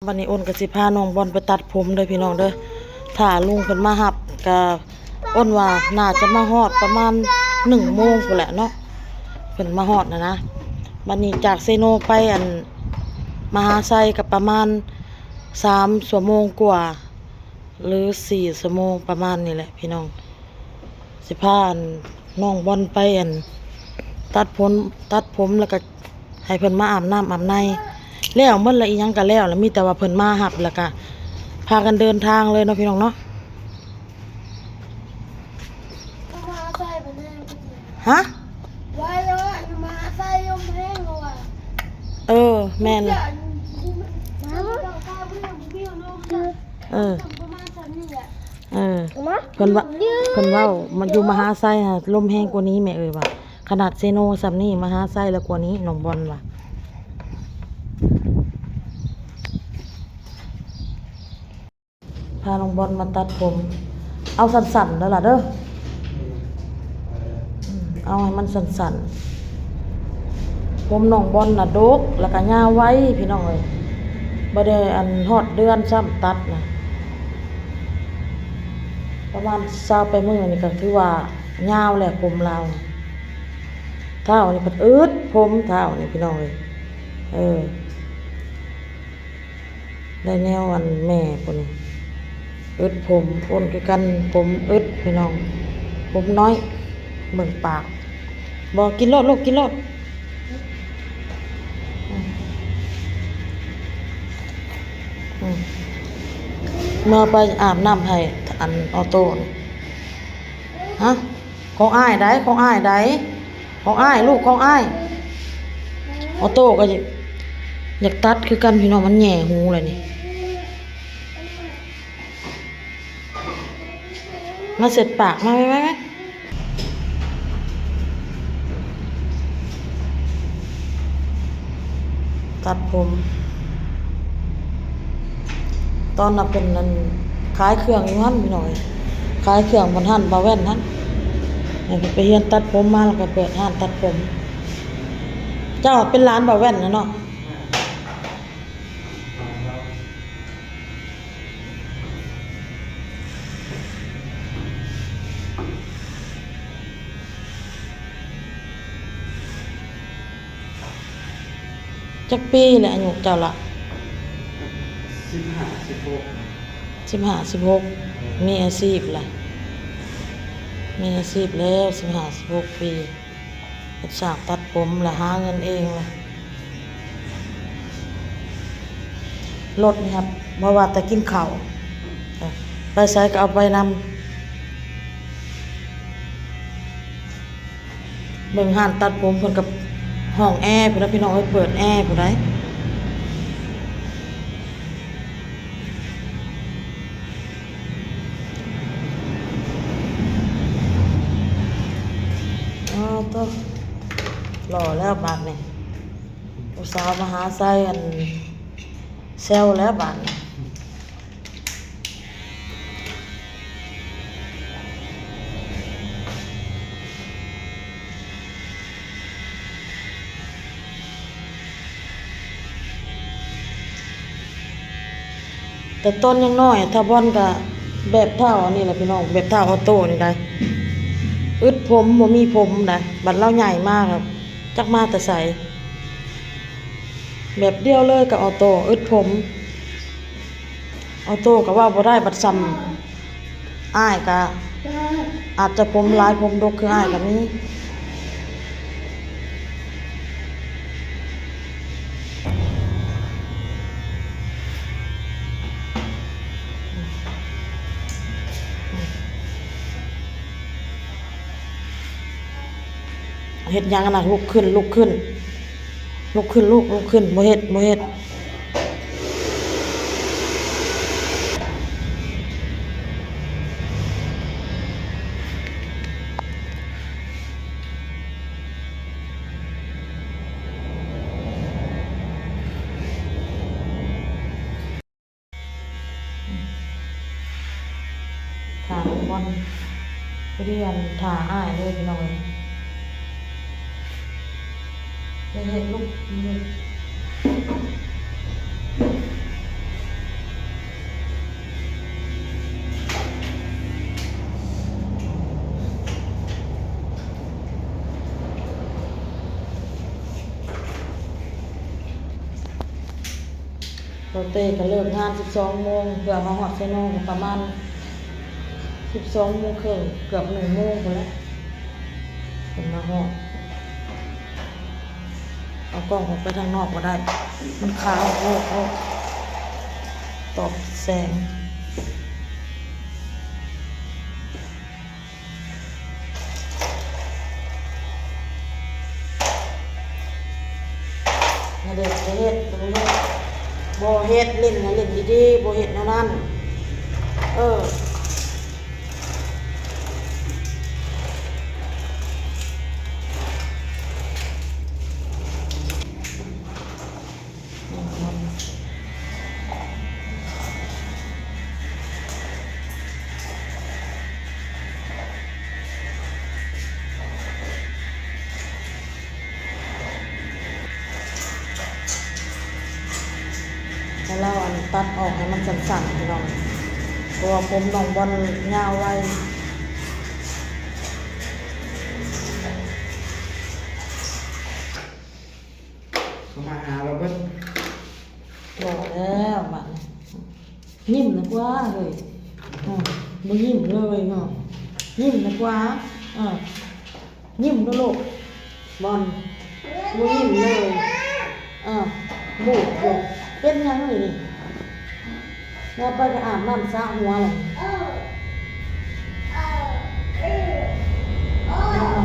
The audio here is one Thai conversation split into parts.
วันนี้อ้นก็สิพาน้องบอลไปตัดผมเด้อพี่น้องเด้อถ้าลุงเพิ่นมารับก็อ้นว่าน่าจะมาฮอดประมาณ1 โมงพุ่นแหละเนาะเพิ่นมาฮอดนะวันนี้จากเซโนไปมหาไซก็ประมาณ3 ชั่วโมงกว่าหรือ4 ชั่วโมงประมาณนี้แหละพี่น้องสิพาน้องบอลไปตัดผมแล้วก็ให้เพิ่นมาอาบน้ำอาบในแล้วเมื่อละอีหยังก็แล้วมีแต่ว่าเพิ่นมาหับแล้วก็พากันเดินทางเลยเนาะพี่น้องเนาะฮะแม่นเพิ่นว่ามันอยู่มหาไซลมแห้งกว่านี้แม่ว่าขนาดเซโนซัมนี่มหาไซแล้วกว่านี้น้องบอลว่ะพาน้องบอลมาตัดผมเอาสั้นๆแล้วล่ะเด้อเอาให้มันสั้นๆผมน้องบอลน่ะดกแล้วก็ยาวไว้พี่น้องเอ้ยบ่ได้ฮอดเดือนซ้ำตัดนะประมาณ20ไปมื้อนี่ก็ถือว่ายาวแหละผมเราเท้านี่เพิ่นอึดผมเท้านี่พี่น้องเอ้ยได้แนวแม่พุ่นนี่อึดผมอ้นคือกันผมอึดพี่น้องผมน้อยเบิ่งปากบอกกินรสลูกกินรสเมื่อไปอาบน้ำให้ออโต้ฮะของอ้ายได้ของอ้ายได้ของอ้ายลูกของอ้ายออโต้ก็อยากตัดคือกันพี่น้องมันแหย่หูเลยนี่มาเสร็จปากมาไหมตัดผมตอนนั้นเป็นขายเครื่องอยู่หั่นพี่น้อยขายเครื่องบนหั่นบ่าแว่นหั่นไปเรียนตัดผมมาแล้วก็เปิดห้านตัดผมเจ้าเป็นร้านบ่าแว่นนะเนาะจักปีแหละอายุเจ้าละ15 16มีอาชีพล่ะมีอาชีพแล้ว15 16 ปีเฮ็ดฉากตัดผมและหาเงินเองล่ะรถนี่ครับบ่ว่าแต่กินข้าวไปไสก็เอาไปนำเบิ่งห้านตัดผมเพิ่นกับห้องแอร์พุ่นน่ะพี่น้องเอ้ยเปิดแอร์พุ่นได้ต้องหล่อแล้วบาดนี่ผู้สาวมหาไซเซลแล้วบาดนี่แต่ต้นยังน้อยถ้าบอลก็แบบเท่าอันนี้แหละพี่น้องแบบเท่าออโต้นี่ได้อึดผมบ่มีผมนะบัดเราใหญ่มากครับจักมาแต่ใสแบบเดียวเลยกับออโต้อึดผมออโต้ก็ว่าบ่ได้บัดซ้ำอ้ายก็อาจจะผมหลายผมดกคืออ้ายก็มีเฮ็ดหยังกันน่ะลุกขึ้นลูกบ่เฮ็ดถาบอลเรียนถาอ้ายเลยพี่น้องเฮ็ดลูก รถเต้ก็เลิกงาน12โมงเพื่อมาฮอดไซโนก็ประมาณ12โมงครึ่งเกือบ1โมงพุ่นแหล้วเพิ่นมาฮอดเอากล้องออกไปทางนอกก็ได้มันขาวโอ้ตอบแสงเด็กเฮ็ดบ่เฮ็ดเล่นนะเล่นดีๆบ่เฮ็ดแนวนั้นแล้วเราตัดออกให้มันสั้นๆพี่น้องเพราะว่าผมน้องบอลยาวไว้เขามาหาเราเพิ่นบอกแล้วมันยิ้มนะกว่าเฮ้ยบ่ยิ้มเลยเนาะยิ้มนะกว่ายิ้มด้วยลูกบอลบ่ยิ้มเลยบุกเป็นยังไงนี่แล้วไปก็อาบน้ำสระหัวเลย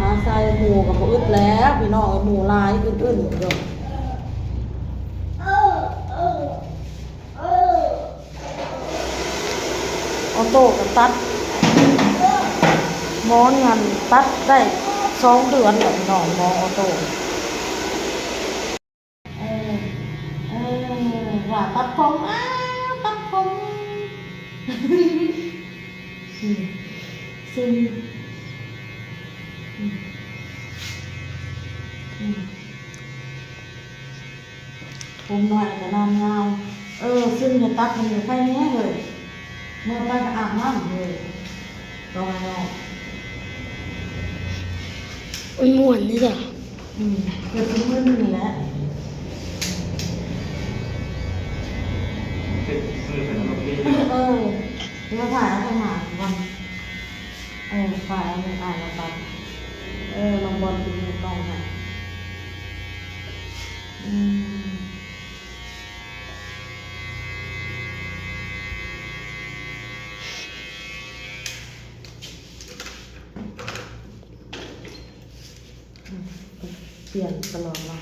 หาใส่หมูกับบ่อึดแล้วพี่น้องหมูลายอื่นๆเด้อออโต้ก็ตัดหมอนงานตัดได้2 เดือนแล้วพี่น้องหมอออโต้ว่าตัดผมตัดผมซึ่งผมหน่อยแต่นอนเงาซึ่งจะตัดมันอยู่แค่นี้เลยเมื่อไปก็อาบน้ำเลยรอม่วนนี่จ้ะเกิดขึ้นมื่นนี่แหละมาถ่ายแล้วทำหาวันถ่ายแล้วอ่านแล้วปั๊บลองบอลดูในกล้องค่ะเปลี่ยนตลอดเลย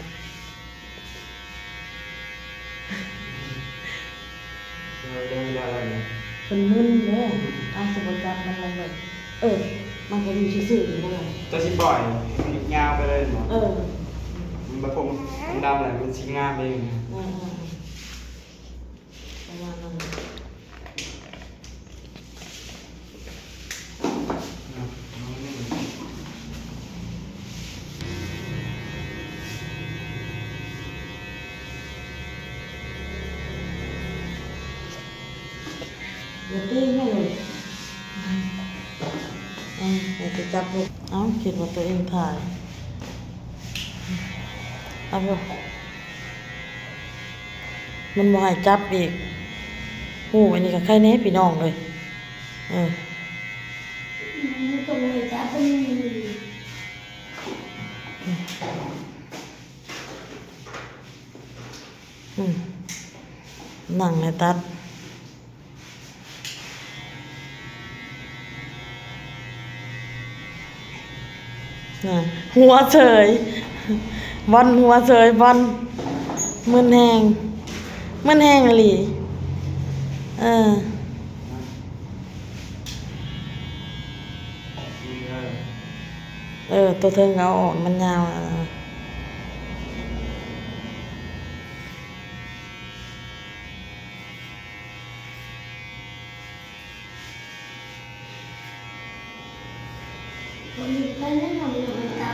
เป็นมึนเลยสมมติจับมันลงแบบมันก็อยู่ซื่อๆอยู่เลย จะสิปล่อยยาวไปเลยหมอมันแบบผมดำแหละมันชิ้นงามเองประมาณนั้นเดี๋ยวตีให้เลยจะจับลูกคิดว่าตัวเองถ่ายเอาไปมันบ่ให้จับอีกอันนี้ก็แค่นี้พี่น้องเลยตรงนี้จ้ะเป็นหนังในตัดหัวเฉยวันหัวเฉยวันมึนแหงอะไรตัวเทิงเอาออกมันยาววันนี้ไปเล่นน้ำเลยจ้ะ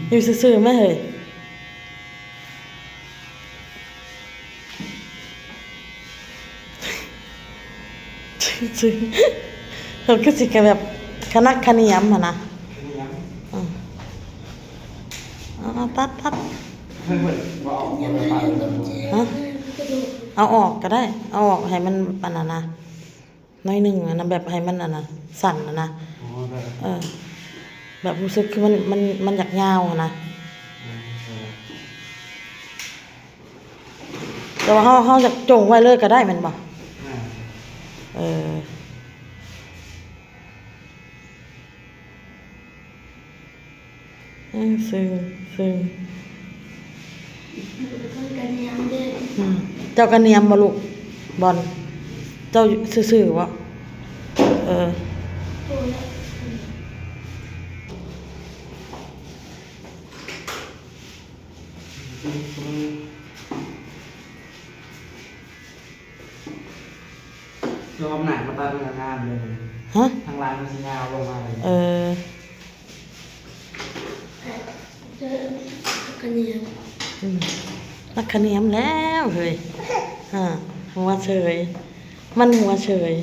อยู่ซื่อๆไหมเฮ้ยซึ้งเขาก็สิแบบคณะคณียมนะ ตัด เพิ่นว่าออกมาไปเลย ฮะเอาออกก็ได้ เอาออกให้มันอันนั้นนะน้อยหนึ่งอันนะแบบให้มันอันนะสั่นนะ อ๋อได้ แบบรู้สึกคือมันอยากยาวอะนะแต่ว่าเฮาจะจงไว้เลยก็ได้แม่นบ่ซึ่ง กันยามเด้อ เจ้าก็เนียมบ่ลูกบอลเจ้าซื่อๆบ่โอ้ย คือความหนามาตัดงานเลย ฮะ ทางร้านมันสิยาวลงมาเลย เจอกันยาม นักคะเนียมแล้วเฮ้ยหัวเฉยมันหัวเฉย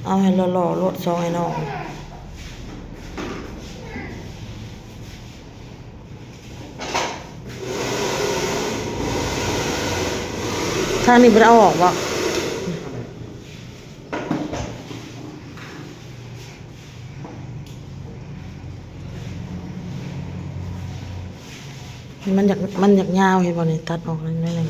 เอาให้หล่อๆรถซองให้น้องทางนี้บ่ได้เอาออกบ่มันอยากยาวเห็นบ่นี่ตัดออกนิดนึง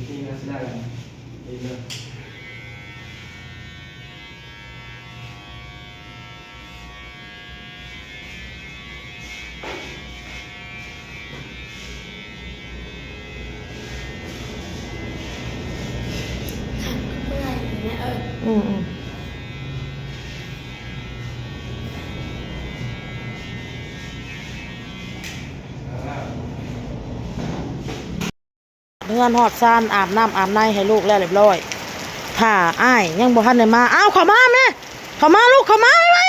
ที่นั่นได้ดีเลย ขับเมื่อไหร่เนี่ยเดือนหอดซานอาบน้ำอาบในให้ลูกแล้วเรียบร้อยถ้าอ้ายยังบ่ทันได้มาอ้าวเข้ามาแม่เข้ามาลูกเข้ามาไว้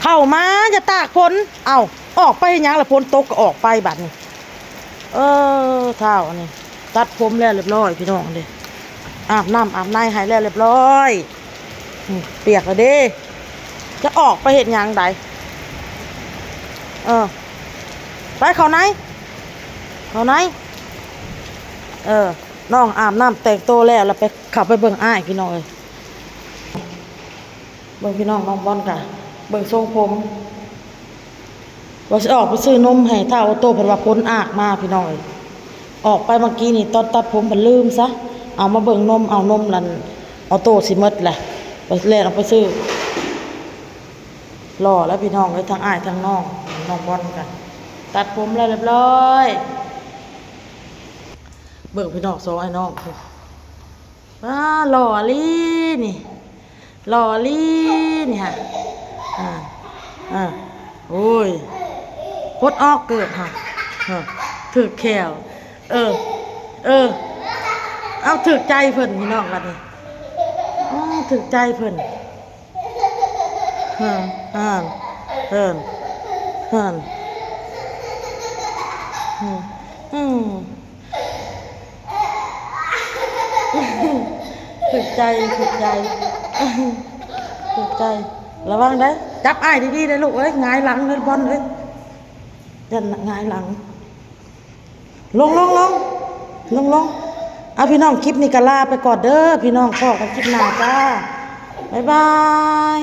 เข้ามาอย่าตากฝนเอ้าออกไปเฮ็ดหยังล่ะฝนตกก็ออกไปบัดนี้เท้าอันนี้ตัดผมแล้วเรียบร้อยพี่น้องเด้อาบน้ำอาบในให้แล้วเรียบร้อยเปียกแล้วเด้จะออกไปเฮ็ดหยังใดไปเข้าไหนน้องอาบน้ำแต่งตัวแล้วไปขับไปเบิ่งอ้ายพี่น้องเบิ่งพี่น้องน้องบอลกะเบิ่งทรงผมว่าสิออกไปซื้อนมให้ถ้าเอาโต้เพิ่นว่าพ้นอากมาพี่น้องออกไปเมื่อกี้นี่ตอนตัดผมเพิ่นลืมซะเอามาเบิ่งนมเอานมนั่นเอาโต้สิหมดแหละไปแล่นออกไปซื้อรอแล้วพี่น้องทั้งอ้ายทั้งน้องบอลกะตัดผมแล้วเรียบร้อยเบิ่งพี่น้องสองไอ้น้องหล่อลี่นี่ฮะโอ้ยพดออกเกิดฮะถึกแขวเอาถึกใจเพิ่นพี่น้องกันนี่ถึกใจเพิ่นถึกใจระวังได้จับอ้ายดีๆได้ลูกเอ้ยหงายหลังเลยบอลเอ้ยยันหงายหลังลงเอาพี่น้องคลิปนี้ก็ลาไปก่อนเด้อพี่น้องพอกันคลิปหน้าจ้าบ๊ายบาย